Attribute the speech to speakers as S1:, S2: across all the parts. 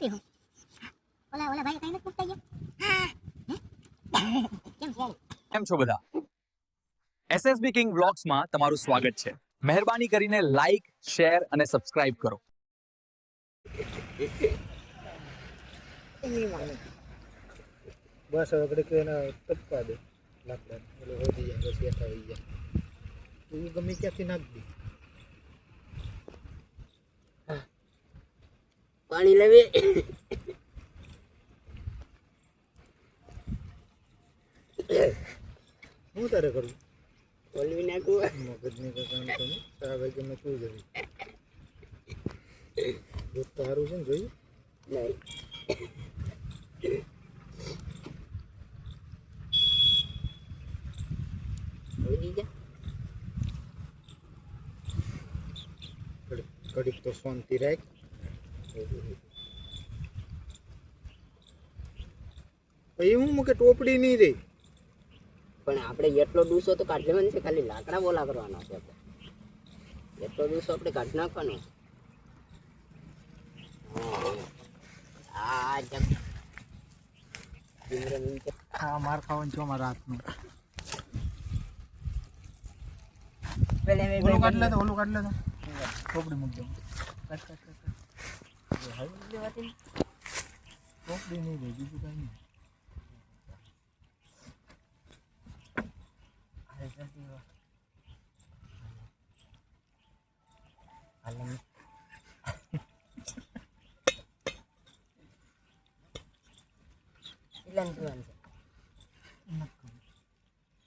S1: પીવું ઓલા ભાઈ કઈ નથી પૂછતા ગયા
S2: કેમ છો બધા? એસએસબી કિંગ વ્લોગ્સ માં તમારું સ્વાગત છે. મહેરબાની કરીને લાઈક, શેર અને સબસ્ક્રાઇબ કરો.
S3: બસ હવે ઘડીક એને ટપકા દે લાકડા એટલે વધી જાય બસ બેઠા થઈ જાય તો એ ગમે ક્યાંથી નાખી દે
S4: પાણી લેવી
S3: શું તારે કરવું
S4: ઓલવી નાખવું
S3: મગજની કામ તમે તારા ભાઈ ગમે શું જોઈએ દૂધ તો સારું છે ને જોયું
S4: નહીં વધી જા
S3: ઘડીક તો શાંતિ રાખ પછી હું મૂકે ટોપડી નહીં રહી
S4: પણ આપણે એટલો ડૂસો તો કાઢી લેવાનો છે ખાલી લાકડા બોલા કરવાનો છે એટલો ડૂસો આપણે કાઢી નાખવાનો આ જમ
S3: હા માર ખાવાનું છો મારા હાથનું ઓલું કાઢ લેતો ટોપડી મૂકી દઉં ટોપડી નહીં રહી બીજું કાંઈ નહીં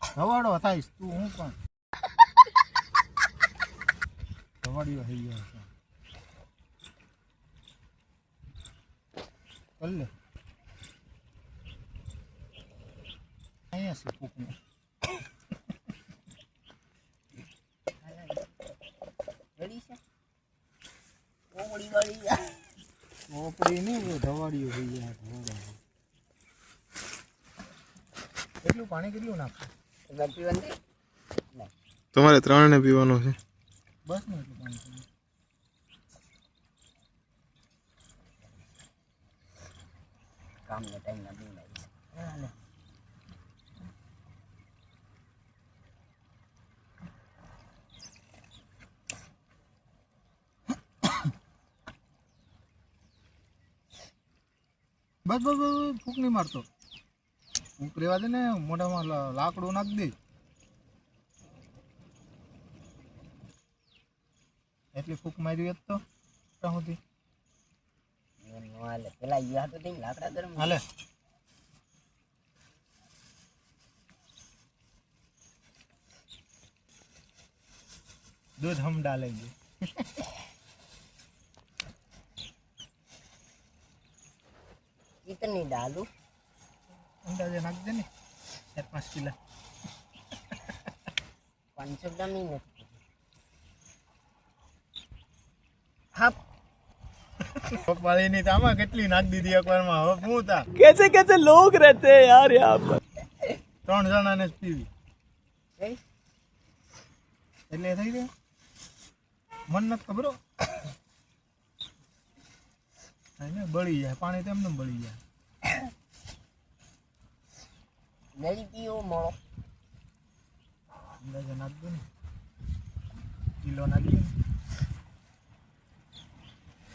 S3: ધવાડો થાઈશ તું હું પણ ધવાડીઓ થઈ ગયો છે કર લે અહીંયા છે કૂકને ઓપડી નહીં ધવાડીઓ થઈ ગયા ધવાડો કેટલું પાણી કેટલું નાખો
S5: તમારે 3 ને પીવાનું છે
S3: બસ ને એટલું પાણી
S4: કામનો ટાઈમ ના બી
S3: બસ ફૂંક નહીં મારતો ફૂંક રેવા દે ને મોઢામાં લાકડું નાખ દે એટલી ફૂંક મારી હોત તો ક્યાં સુધી
S4: પેલા યા તો લાકડા ગરમ
S3: હાલે दूध हम डालेंगे
S4: कितनी डालू
S3: अंदाजे नाख दे ने 4-5 किलो
S4: 500 ग्राम ही नहीं हाँ
S3: પપ્પાળી ની તામાં કેટલી નાખ દીધી એકવારમાં હવે હું તા
S2: कैसे कैसे लोग रहते हैं यार यहाँ पर.
S3: 3 જણાને જ પીવી
S4: ए
S3: એટલે થઈ ગયું મન નથી ખબરો આને બળી જાય પાણી તેમને બળી જાય
S4: मेरी पियो मोड़ो
S3: અંદાજે નાખ દો ને કિલો નાખી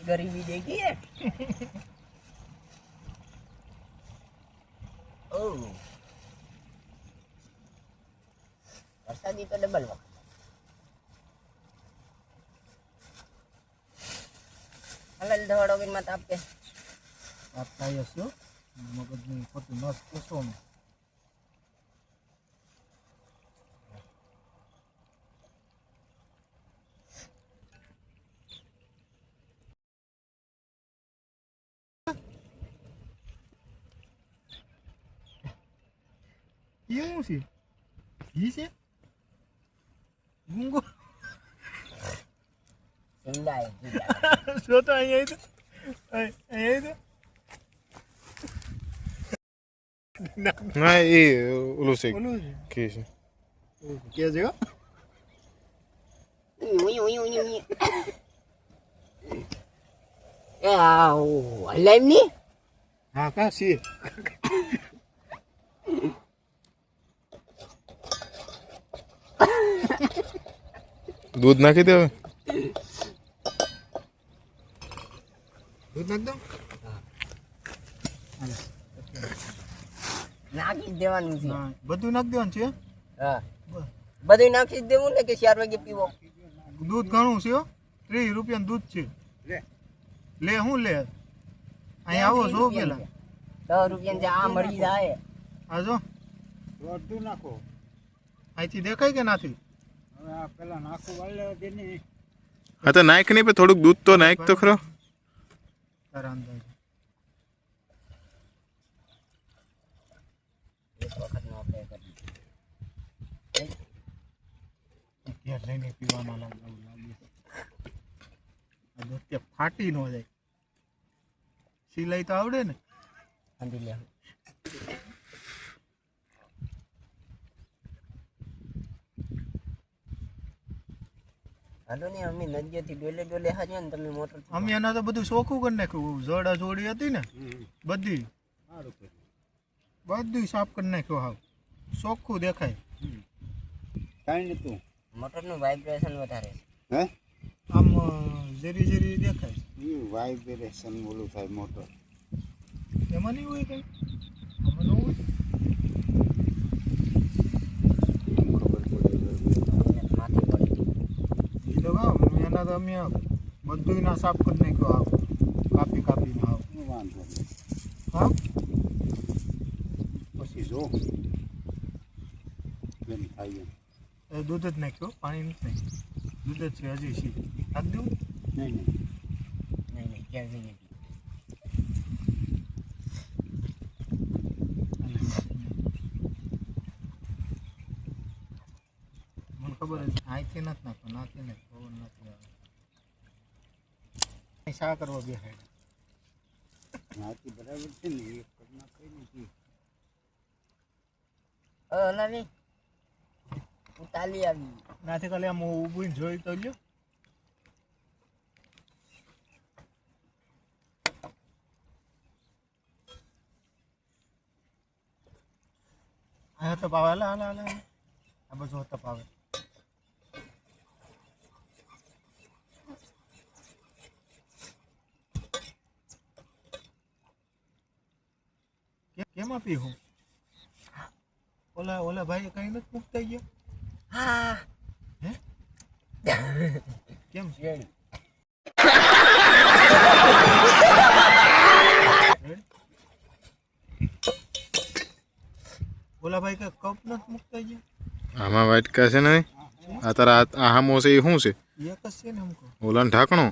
S4: गरीबी देखी है ओह वरसादी तो डबल वक्त अलग धोड़ो भी मत आपके
S3: आप થાય હશે મગજની ખોટી નસ કેસો ને એવું છે ઘી છે ગુંગો
S4: जिंदा है
S3: શું તો અહીંયા
S5: ના એ ઓલું છે
S3: ઓલું છે
S5: કે છે
S3: કે છે
S4: એ એ આ હલાઈમ ની
S3: હા કા સી
S5: દૂધ નાખી દે હવે.
S3: દૂધ નાખ દો.
S4: નાખી જ દેવાનું છે
S3: હા, બધું નાખ દેવાનું છે.
S4: હા બધું નાખી જ દેવું ને કે 4 વાગે પીવો
S3: દૂધ ઘણું છે હો. 30 રૂપિયાનું દૂધ છે. લે હું લે અહીંયા આવો છો પેલા
S4: 10 રૂપિયા જે આ મળી જાય
S3: આ જો
S6: બધું નાખો
S3: અહીંથી દેખાય કે નાથી
S6: હવે આ પેલા નાખો વાળે તેની
S5: હા તો નાખ નહીં, પણ થોડુંક દૂધ તો નાખ તો ખરો.
S3: તારા અંદાજે
S4: એક વખત નો આપણે કરી
S3: ઘેર લઈને પીવાનો લાગે આ દૂધ કે ફાટી ન જાય. સિલાઈ તો આવડે ને.
S4: આંધી લે હાલો ને અમે નદીએથી ડોલે હાજ્યા ને તમે મોટર
S3: અમે એના તો બધું ચોખ્ખું કરી નાખ્યું. જોડા જોડી હતી ને બધી
S6: સારું કર્યું
S3: બધું સાફ કરી નાખ્યું. હાવ ચોખ્ખું દેખાય.
S6: કાંઈ નતું
S4: મોટરનું વાઇબ્રેશન વધારે
S6: હે
S3: આમ જરી જરી દેખાય.
S6: એ વાઇબ્રેશન ઓલું થાય મોટર
S3: એમાં નહીં હોય કઈ. આમાં ન હોય.
S6: ખબર પડે
S4: માથે પડી
S3: એ તો હા એના તો અમે બધું ના સાફ કરી નાખ્યું. હાવ કાપી કાપીને હાવ.
S6: વાંધો નહીં
S3: હા
S6: પછી જો કેમ થાય એમ.
S3: એ દૂધ જ નાખ્યું, પાણી નથી નાખ્યું. દૂધ જ છે હજી સી નાખ દઉં.
S6: નહીં
S4: નહીં ક્યાં જઈએ
S3: મને ખબર જ અહીંથી નથી નાખવું. નાખી ને ખબર નથી આવે. શા કરવા બેહાય.
S6: નાથી બરાબર છે ને એક કરના કઈ નથી
S4: હલાવી હું તાલી આવી
S3: નાથી ખાલી આમ ઊભું જોઈ તો લ્યો. આ તપ આવે. હાલા હાલા હાલા આ બધું તપ આવે. કેમાં પી હું ઓલા ભાઈ કઈ નથી મૂકતા ગયા.
S4: હા
S3: હે કેમ
S4: રેડી
S3: ઓલા ભાઈ કઈ કપ નથી મૂકતા ગયા.
S5: આમાં વાટકા છે ને આ તારા આ હામો છે એ શું છે?
S3: એક જ છે ને અમકો.
S5: ઓલાને ઢાંકણો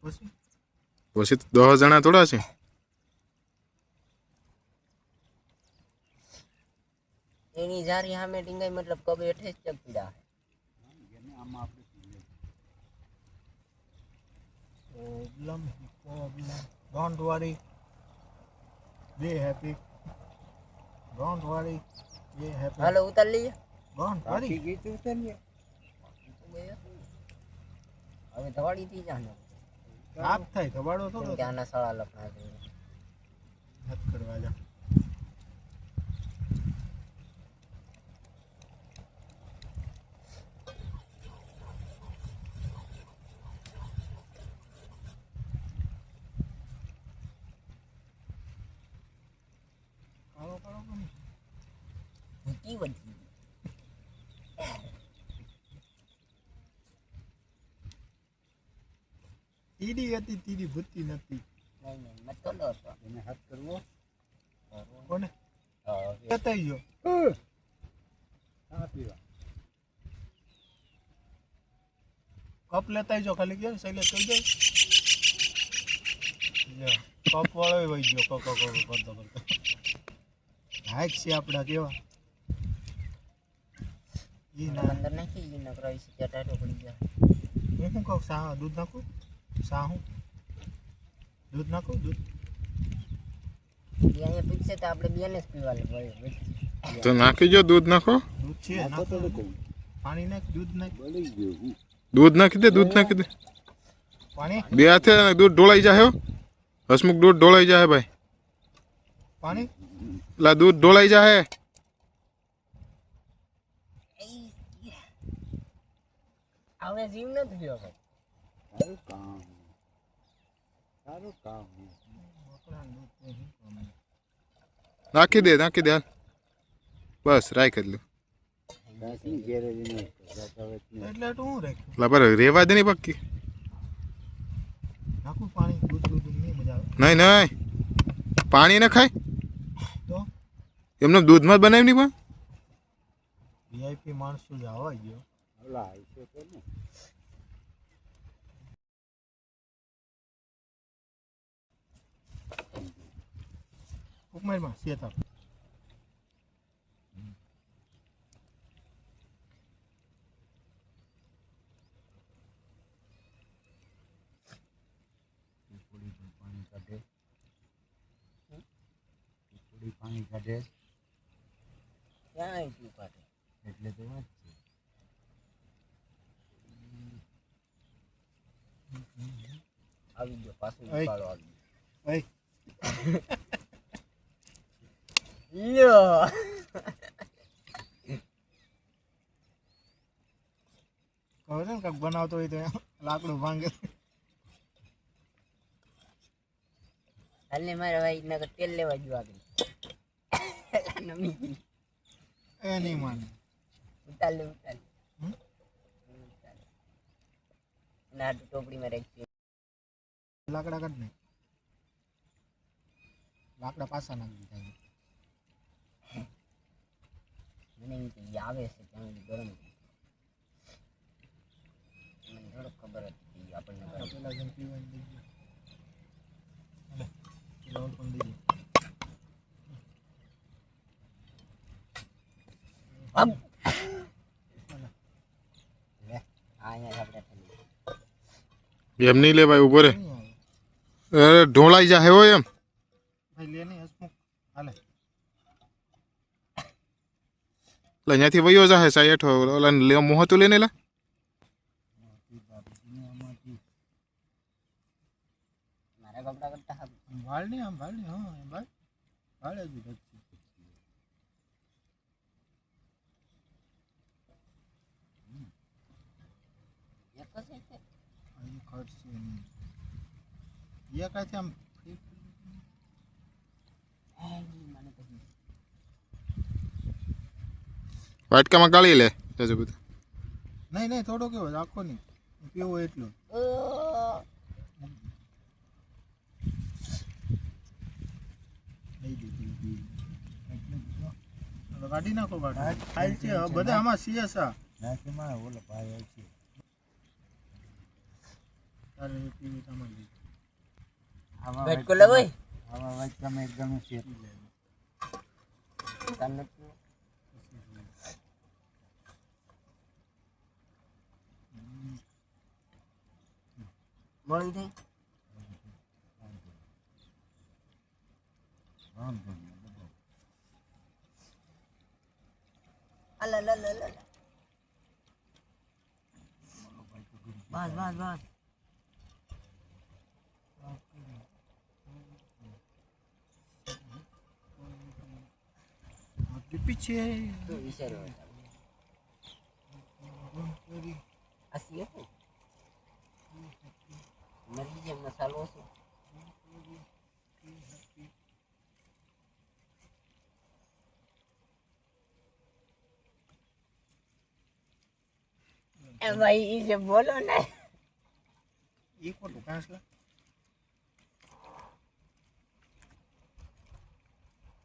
S3: પછી
S5: પછી 10 જણા થોડા છે.
S4: એની જારી સામે ટીંગાઈ મતલબ કબ હેઠે જ ચપડા
S3: Don't worry, be happy. Don't worry, be happy.
S4: હાલો ઉતાર લઈએ
S3: Don't worry.
S6: ગઈ તું છે ને
S4: હવે ધવાડી થી જાને
S3: આપ થાય કબાડો થોડો
S4: ત્યાંના સળા લખણા છે
S3: હાથ કરવા જા. કાળો કાળો કોણ છે?
S4: ભૂકી વધી
S3: તીડી હતી તીડી ભૂતી નથી.
S4: નહીં મતો લો તો
S6: એને હાથ કરવો
S3: કોને
S4: હવે
S3: બતાઈ ગયો.
S6: હા પીવા
S3: કપ લેતા જો ખાલી ગયો શૈલે કહી દે. કપ વાળો વહી ગયો કો કો કો કરતો કરતો. હાઈક છે આપડા કેવા ઈ ના
S4: અંદર નાખી ઈ નકરાઈ છે ટાટો પડી જાય
S3: હું શું કહું સા દૂધ નાખું સા હું દૂધ નાખું દૂધ
S4: એ અહીંયા પૂછશે તો આપણે બેને જ પીવા લે
S5: તો નાખી જો, દૂધ નાખો.
S3: દૂધ છે
S6: આ તો
S3: નાખું
S6: કહું
S3: પાણી નાખ દૂધ નાખ
S6: બળી ગયું હું
S5: દૂધ નાખી દે, દૂધ નાખી દે.
S3: પાણી
S5: બે હાથે દૂધ ઢોળાઈ જાય હો. હસમુખ દૂધ ઢોળાઈ જાય ભાઈ.
S3: પાણી
S5: એટલે દૂધ ઢોળાઈ જાય.
S4: હવે જીવ નથી થયો ભાઈ.
S6: સારું કામ
S5: નાખી દે હાલ. બસ રાખ એટલું.
S6: દાસની ગેરેજ નહીં બતાવે જ નહીં.
S3: એટલે તો હું રાખ્યું
S5: એટલે પર રેવા દે નહીં પક્કી.
S3: નાખું પાણી દૂધ દૂધ નહીં મજા આવે
S5: નહીં પાણી ને ખાય
S3: તો
S5: એમને દૂધમાં જ બનાવી નહીં પણ.
S3: વીઆઈપી માણસો જ આવવા ગયો
S6: ઓલા આવીશે તો ને
S3: ઉપમારમાં શેત આપ
S6: પાણી કાઢે થોડી પાણી કાઢે
S4: ક્યાં ગયું પાછું?
S6: એટલે તો વાત છે.
S4: આવી ગયો પાછું
S3: ઓય.
S4: ઉપાડો આવી
S3: ભાઈ
S4: લ્યો
S3: કહો છે ને કાંઈક બનાવતો હોય તો લાકડું ભાંગે
S4: હાલને મારા ભાઈ નગર તેલ લેવા ગયો આગળ નમી ગઈ.
S3: એ નહીં માને
S4: ઉતાર લે ઉતાર લે.
S3: હમ?
S4: ઉતાર લે. ના ટોપડીમાં રાખી
S3: લાકડા કાઢ ને લાકડા પાછા નાખી દીધા
S4: મને એમ કે ઈ આવે છે ત્યાં સુધી ગરમ થઈ. મને થોડો ખબર હતી કે ઈ આપણને ગરમ.
S3: પેલા જેમ પીવાની દઈ દો હાલે પેલા ઓલ પણ દઈ દો
S4: આમ. લે આ અહીંયા આપણે થઈ.
S5: એમ નહીં લે ભાઈ ઉભો રે.
S3: નહીં આવે
S5: ઢોળાઈ જાય હોય એમ.
S3: ભાઈ લે નહીં હસમુખ હાલે
S5: એટલે અહીંયાથી વયો જાય સાહેબ હેઠો ઓલા લે મોહ તો લઈને લા.
S4: મારા કપડા કરતા હારું.
S3: વાળ નહીં આમ વાળ નહીં હા એમ વાળ વાળ જ વચ્ચે
S4: એક જ છે.
S3: અહીં ખર્ચ છે નહીં એ કાંઈથી આમ
S4: મને તો
S5: વાટકામાં ગાળી લે જજે બધું.
S3: નહીં નહીં થોડો કેવો આખો નહીં પીવો એટલો લઈ દીધું કાઢી નાખો કાઢ છે બધા આમાં સીએસ આ
S6: નાખીમાં ઓલો ભાઈ આવશે.
S3: તારે એ પીવી તમારી
S6: આવા
S4: બેટકો લે ઓય.
S6: આવા વાટકામાં એકદમ છે.
S4: તને મળી જાય.
S6: વાંધો નહીં.
S4: અલા લા લા લા. બસ બસ બસ.
S3: પીછે
S4: તું વિચાર્યો હોય તારે. આ સીએ છે? મરી જેમ મસાલો છે. એ ભાઈ ઈ જે બોલો ને
S3: એ ખોટું કાંસલા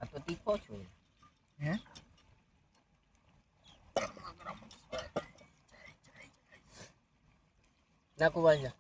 S4: આ તો તીખો છું.
S3: હે
S4: નાખું વાંજા.